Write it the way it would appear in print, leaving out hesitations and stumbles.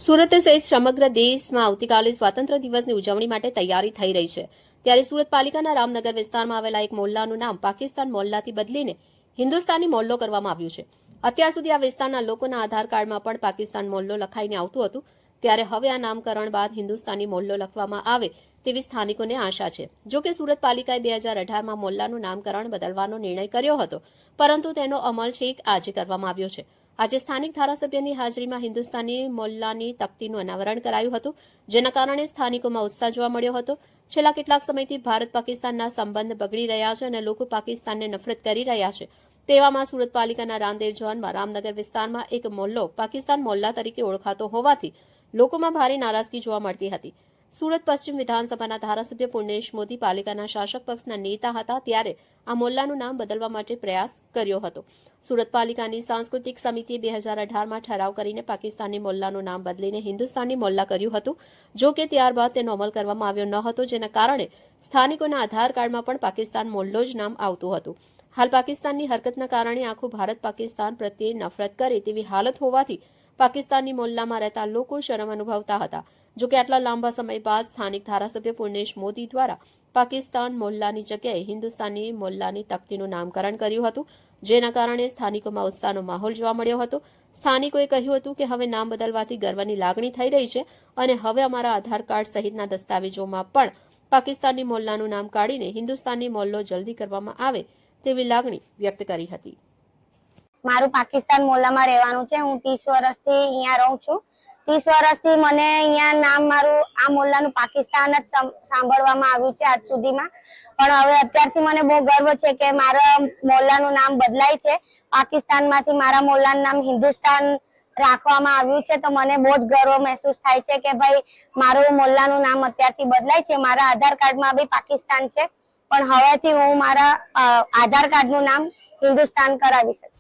સુરત સહિત સમગ્ર દેશમાં આવતીકાલે સ્વાતંત્ર્ય દિવસની ઉજવણી માટે તૈયારી થઈ રહી છે ત્યારે સુરત પાલિકાના રામનગર વિસ્તારમાં આવેલા એક મોહલ્લાનું નામ પાકિસ્તાન મોહલ્લાથી બદલીને હિન્દુસ્તાની મોહલ્લો કરવામાં આવ્યું છે। અત્યાર સુધી આ વિસ્તારના લોકોના આધાર કાર્ડમાં પણ પાકિસ્તાન મોહલ્લો લખાઈને આવતું હતું, ત્યારે હવે આ નામકરણ બાદ હિન્દુસ્તાની મોહલ્લો લખવામાં આવે તેવી સ્થાનિકોને આશા છે। જો કે સુરત પાલિકાએ 2018માં મોહલ્લાનું નામકરણ બદલવાનો નિર્ણય કર્યો હતો, પરંતુ તેનો અમલ છેક આજે કરવામાં આવ્યો છે। આજે સ્થાનિક ધારાસભ્યની હાજરીમાં હિન્દુસ્તાની મોહલ્લાની તકતીનું અનાવરણ કરાયું હતું, જેના કારણે સ્થાનિકોમાં ઉત્સાહ જોવા મળ્યો હતો। છેલ્લા કેટલાક સમયથી ભારત પાકિસ્તાનના સંબંધ બગડી રહ્યા છે અને લોકો પાકિસ્તાનને નફરત કરી રહ્યા છે। તેવામાં સુરત પાલિકાના રામદેવ ઝોનમાં રામનગર વિસ્તારમાં એક મોહલ્લો પાકિસ્તાન મોહલ્લા તરીકે ઓળખાતો હોવાથી લોકોમાં ભારે નારાજગી જોવા મળતી હતી। સુરત પશ્ચિમ વિધાનસભાના ધારાસભ્ય પૂર્ણેશ મોદી પાલિકાના શાસક પક્ષના નેતા હતા, ત્યારે આ મોહલ્લાનું નામ બદલવા માટે પ્રયાસ કર્યો હતો। સુરત પાલિકાની સાંસ્કૃતિક સમિતિએ 2018માં ઠરાવ કરીને પાકિસ્તાની મોહલ્લાનું નામ બદલીને હિન્દુસ્તાની મોહલ્લા કર્યું હતું। જો કે ત્યારબાદ તેનો અમલ કરવામાં આવ્યો ન હતો, જેના કારણે સ્થાનિકોના આધાર કાર્ડમાં પણ પાકિસ્તાન મોહલ્લો જ નામ આવતું હતું। હાલ પાકિસ્તાનની હરકતના કારણે આખું ભારત પાકિસ્તાન પ્રત્યે નફરત કરે તેવી હાલત હોવાથી પાકિસ્તાની મોહલ્લામાં રહેતા લોકો શરમ અનુભવતા હતા। જો કે આટલા લાંબા સમય બાદ સ્થાનિક ધારાસભ્ય પૂર્ણેશ મોદી દ્વારા પાકિસ્તાન મોહલ્લાની જગ્યાએ હિન્દુસ્તાની મોહલ્લાની તકતીનું નામકરણ કર્યું હતું, જેના કારણે સ્થાનિકોમાં ઉત્સાહનો માહોલ જોવા મળ્યો હતો। સ્થાનિકોએ કહ્યું હતું કે હવે નામ બદલવાથી ગર્વની લાગણી થઈ રહી છે અને હવે અમારા આધાર કાર્ડ સહિતના દસ્તાવેજોમાં પણ પાકિસ્તાની મોહલ્લાનું નામ કાઢીને હિન્દુસ્તાની મોહલ્લો જલ્દી કરવામાં આવે તેવી લાગણી વ્યક્ત કરી હતી। મારું પાકિસ્તાન મોહલ્લામાં રહેવાનું છે। હું 30 વર્ષથી અહીંયા રહું છું। 30 વર્ષથી મને અહીંયા નામ મારું આ મોહલ્લાનું પાકિસ્તાન જ સાંભળવામાં આવ્યું છે આજ સુધીમાં, પણ હવે અત્યારથી મને બહુ ગર્વ છે કે મારા મોહલ્લાનું નામ બદલાય છે। પાકિસ્તાનમાંથી મારા મોહલ્લાનું નામ હિન્દુસ્તાન રાખવામાં આવ્યું છે, તો મને બહુ જ ગર્વ મહેસૂસ થાય છે કે ભાઈ મારું મોહલ્લાનું નામ અત્યારથી બદલાય છે। મારા આધાર કાર્ડમાં બી પાકિસ્તાન છે, પણ હવેથી હું મારા આધાર કાર્ડનું નામ હિન્દુસ્તાન કરાવી શકીશ।